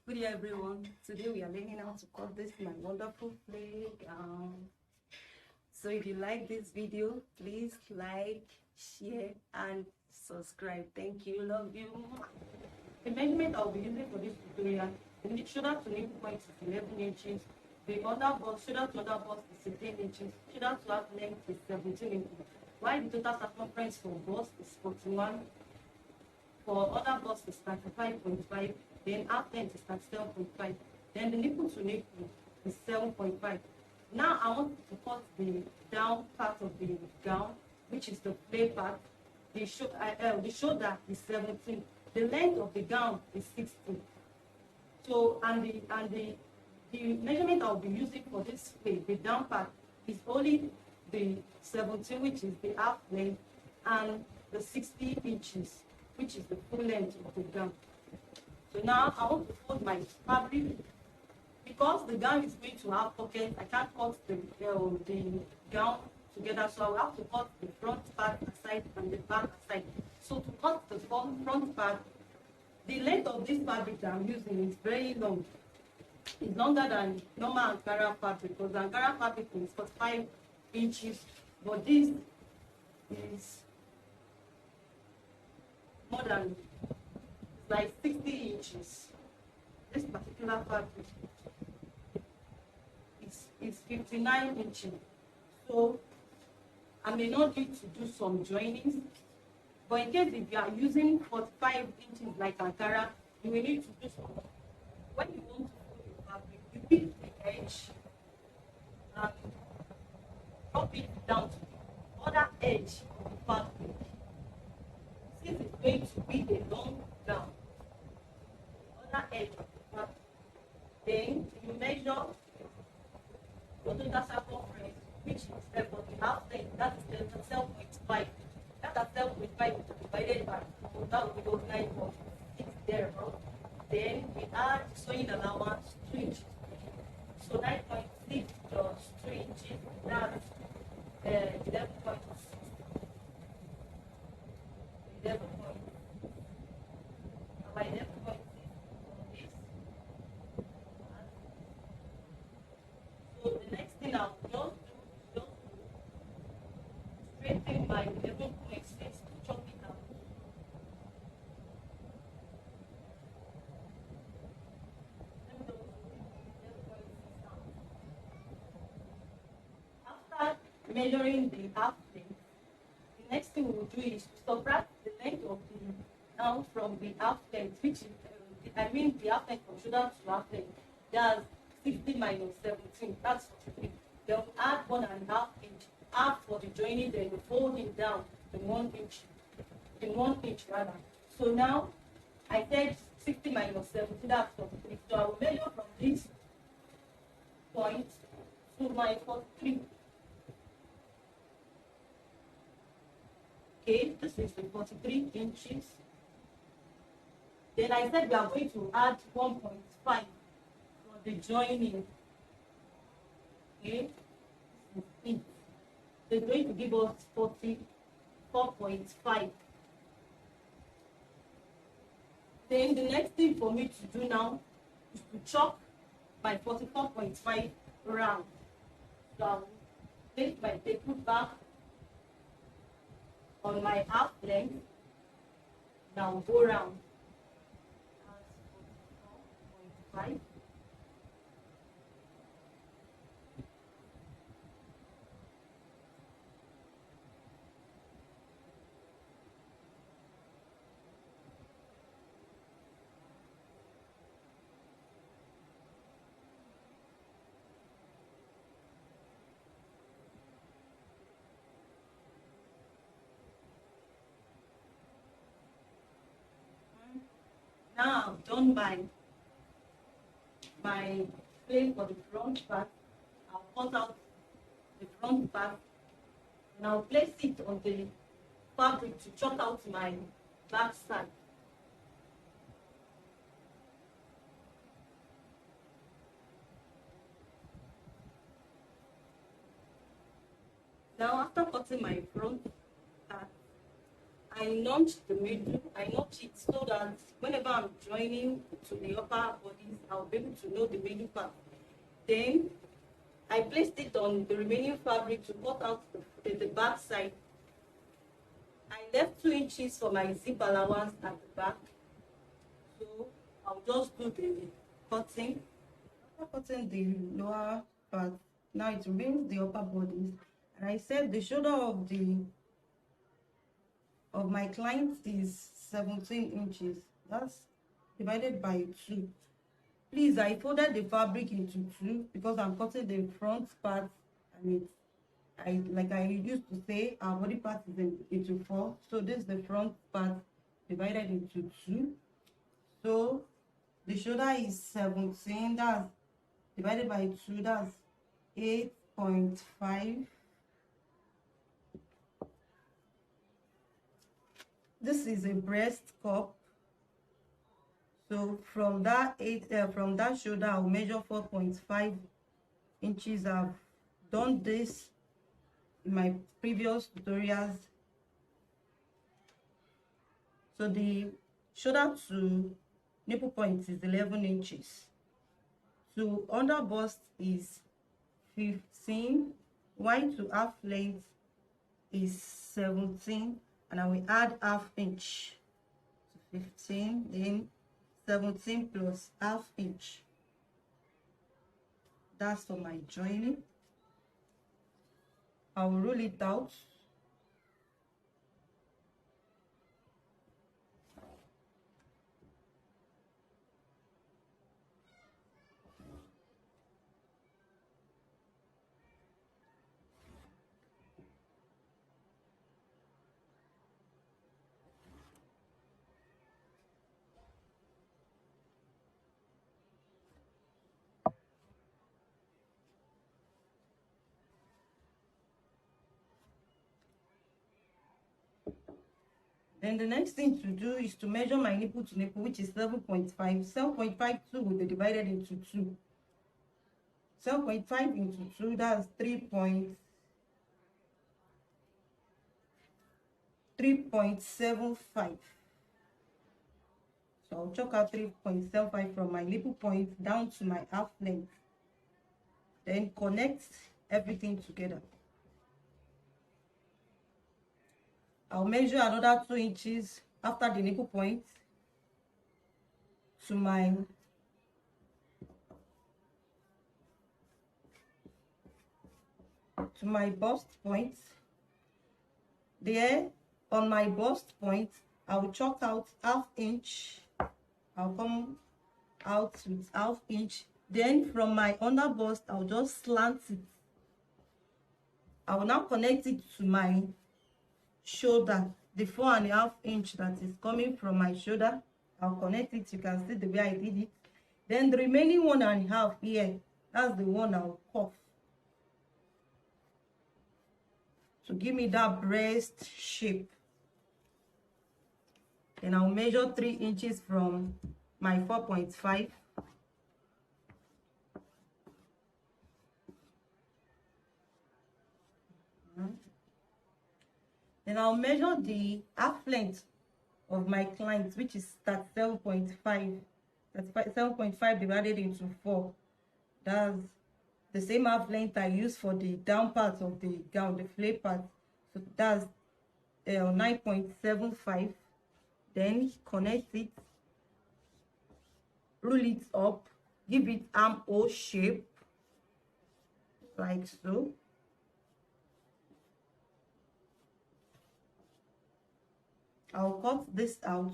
Good day, everyone. Today we are learning how to cut this my wonderful flag. So if you like this video, please like, share, and subscribe. Thank you. Love you. The measurement I'll be using for this tutorial: the shoulder to nipple point is 11 inches. The other bust, shoulder to other bust is 15 inches. Shoulder to half length is 17 inches. While the total circumference for bust is 41. For other bust is 35.5, then half length is 37.5, then the nipple to nipple is 7.5. Now I want to cut the down part of the gown, which is the play part. The shoulder is 17. The length of the gown is 60. So the measurement I'll be using for this play, the down part, is only the 17, which is the half length, and the 60 inches, which is the full length of the gown. So now I want to fold my fabric. Because the gown is going to have pockets, I can't cut the gown together, so I will have to cut the front part aside and the back aside. So to cut the front part, the length of this fabric that I'm using is very long. It's longer than normal Ankara fabric, because Ankara fabric is 45 inches, but this is more than, it's like 60 inches. This particular fabric is 59 inches. So I may not need to do some joinings, but in case if you are using 45 inches like Ankara, you will need to do some. When you want to fold your fabric, you pick the edge and drop it down to the other edge of the fabric. Since it's going to be a long gown, the other edge of the fabric, then you measure your total circumference, which is for the half length, that is 7.5. That 7.5 divided by 4, that will be 9.6 thereabout. Then we add sewing allowance 2 inches. So 9.6 plus 2 inches, that's 11.6. 11.6. By 11.6 on this. So the next thing I'll just do is straighten my 11.6 to chop it out. Let me just put 11.6 down. After measuring the half length, the next thing we'll do is to subtract the length of the gown from the half length, which is, the half length from shoulder to half length. That's 60 minus 17, that's 43. Then we add 1.5 inch, half for the joining, then we fold it down in 1 inch, rather. So now I said 60 minus 17, that's 43. So I will measure from this point to my 43. Okay, this is the 43 inches. Then I said we are going to add 1.5 for the joining. Okay, this is it. They're going to give us 44.5. Then the next thing for me to do now is to chop my 44.5 round. So I'll take my table back on my half length. Now go round. That's 44.5. Now I've done my frame for the front part. I'll cut out the front part and I'll place it on the fabric to chop out my back side. Now after cutting my front part, I notch the middle I notch it so that whenever I'm joining to the upper bodies, I'll be able to know the remaining part. Then I placed it on the remaining fabric to cut out the back side. I left 2 inches for my zip allowance at the back. So I'll just do the cutting. After cutting the lower part, now it remains the upper bodies. And I said the shoulder of my client is 17 inches. That's divided by 2. Please, I folded the fabric into 2 because I'm cutting the front part, and like I used to say, our body part is into 4. So this is the front part divided into 2. So the shoulder is 17. That's divided by 2. That's 8.5. This is a breast cup. So from that shoulder, I'll measure 4.5 inches. I've done this in my previous tutorials. So the shoulder to nipple point is 11 inches. To under bust is 15. Y to half length is 17, and I will add half inch to 15. Then 17 plus half inch. That's for my joining. I'll roll it out. Then the next thing to do is to measure my nipple to nipple, which is 7.5. 7.52 will be divided into 2. 7.5 into 2, that's 3.75. So I'll chalk out 3.75 from my nipple point down to my half length. Then connect everything together. I'll measure another 2 inches after the nipple point to my bust point. There on my bust point, I will chalk out half inch. I'll come out with half inch. Then from my under bust, I'll just slant it. I will now connect it to my shoulder, the 4.5 inch that is coming from my shoulder. I'll connect it. You can see the way I did it. Then the remaining 1.5 here, that's the one I'll cuff to give me that breast shape. Then I'll measure 3 inches from my 4.5. Then I'll measure the half length of my client, which is 37.5. That's 7.5 divided into 4. That's the same half length I use for the down part of the gown, the flare part. So that's 9.75. Then connect it, roll it up, give it armhole shape, like so. I'll cut this out.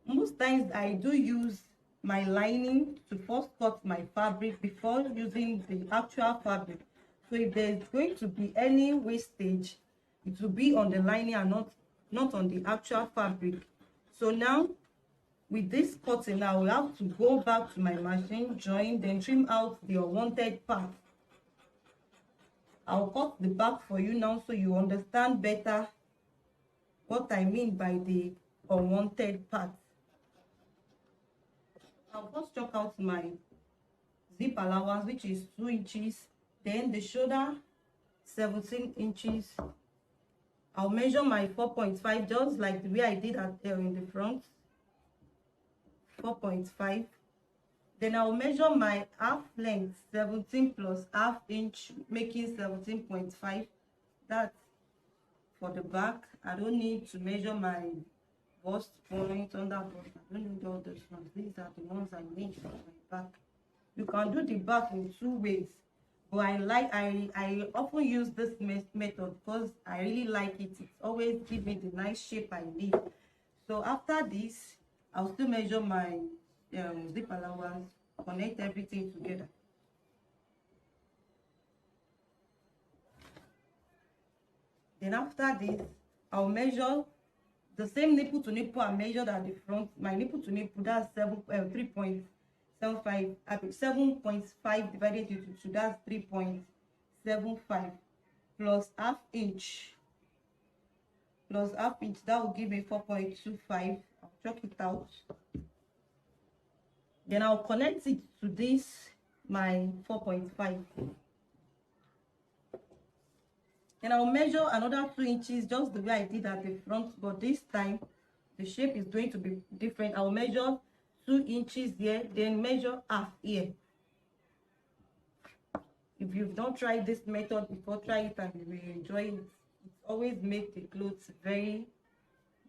Most times I do use my lining to first cut my fabric before using the actual fabric. So if there's going to be any wastage, it will be on the lining and not on the actual fabric. So now with this cutting, I will have to go back to my machine, join, then trim out the unwanted part. I'll cut the back for you now so you understand better what I mean by the unwanted part. I'll first chalk out my zip allowance, which is 2 inches. Then the shoulder, 17 inches. I'll measure my 4.5 just like the way I did at in the front. 4.5. Then I'll measure my half length, 17 plus half inch, making 17.5. That's for the back. I don't need to measure my bust point, under bust. I don't need all those ones. These are the ones I need for my back. You can do the back in 2 ways, but I often use this method because I really like it. It's always give me the nice shape I need. So after this, I'll still measure my zip allowance, connect everything together. Then after this, I'll measure the same nipple to nipple I measured at the front. My nipple to nipple, that's 3.75. 7.5 divided into 2, that's 3.75 plus half inch. Plus half inch, that will give me 4.25. I'll chalk it out. Then I'll connect it to this, my 4.5. Then I'll measure another 2 inches just the way I did at the front, but this time the shape is going to be different. I'll measure 2 inches here, then measure half here. If you've not tried this method before, try it and you will enjoy it. It always makes the clothes very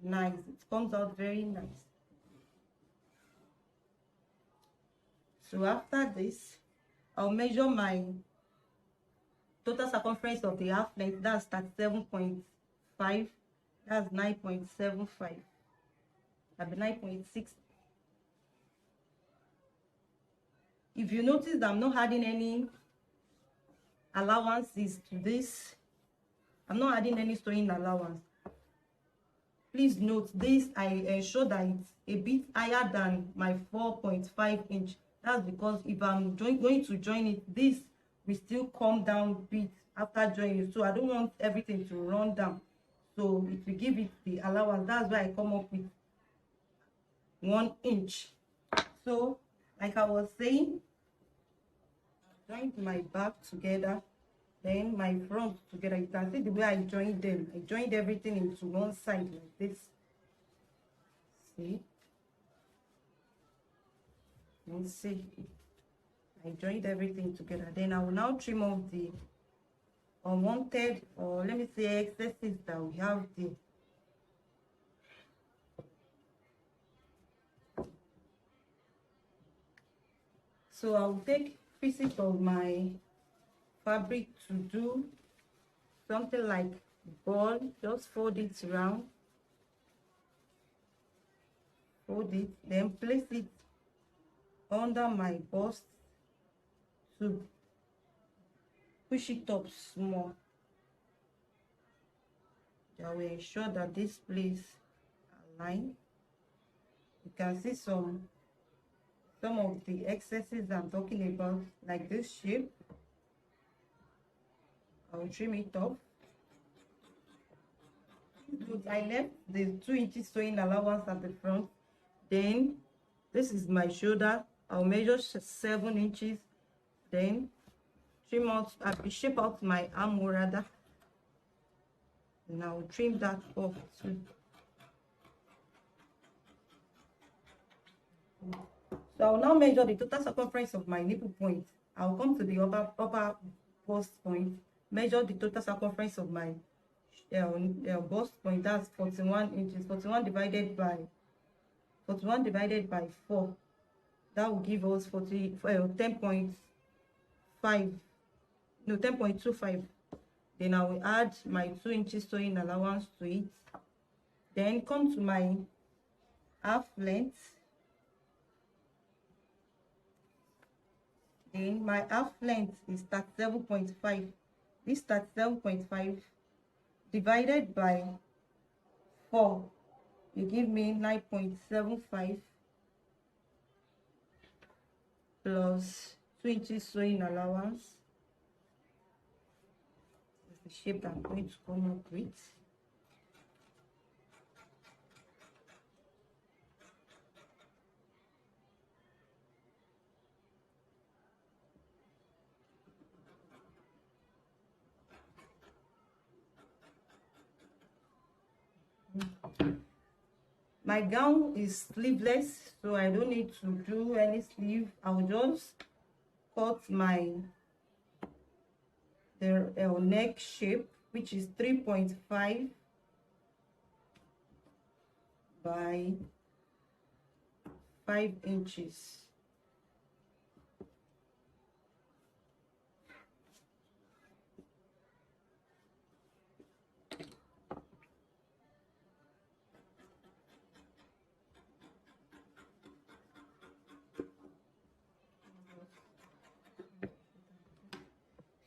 nice. It comes out very nice. So after this, I'll measure my total circumference of the half length. That's 37.5. That's 9.75. That'll be 9.6. If you notice that I'm not adding any allowances to this, I'm not adding any sewing allowance. Please note this, I ensure that it's a bit higher than my 4.5 inch. That's because if I'm going to join it, this will still come down a bit after joining it. So I don't want everything to run down. So it will give it the allowance. That's why I come up with 1 inch. So like I was saying, I joined my back together, then my front together. You can see the way I joined them. I joined everything into one side like this. See? You see? I joined everything together. Then I will now trim off the unwanted, or let me say excesses that we have there. So I will take pieces of my fabric to do something like ball. Just fold it around, fold it, then place it under my bust to push it up small. That will ensure that this place align. You can see some of the excesses I'm talking about, like this shape. I'll trim it off. I left the 2 inches sewing allowance at the front. Then this is my shoulder. I'll measure 7 inches. Then trim out, shape out my arm rather. And I'll trim that off too. So I'll now measure the total circumference of my nipple point. I'll come to the upper bust point, measure the total circumference of my bust point. That's 41 inches. 41 divided by 4. That will give us 10.5. No, 10.25. Then I will add my 2 inches sewing allowance to it. Then come to my half length. Then my half length is 37.5. This 37.5 divided by 4 will give me 9.75 plus 2 inches sewing allowance. That's the shape that I'm going to come up with. My gown is sleeveless, so I don't need to do any sleeve. I'll just cut the neck shape, which is 3.5 by 5 inches.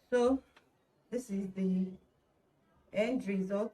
So this is the end result.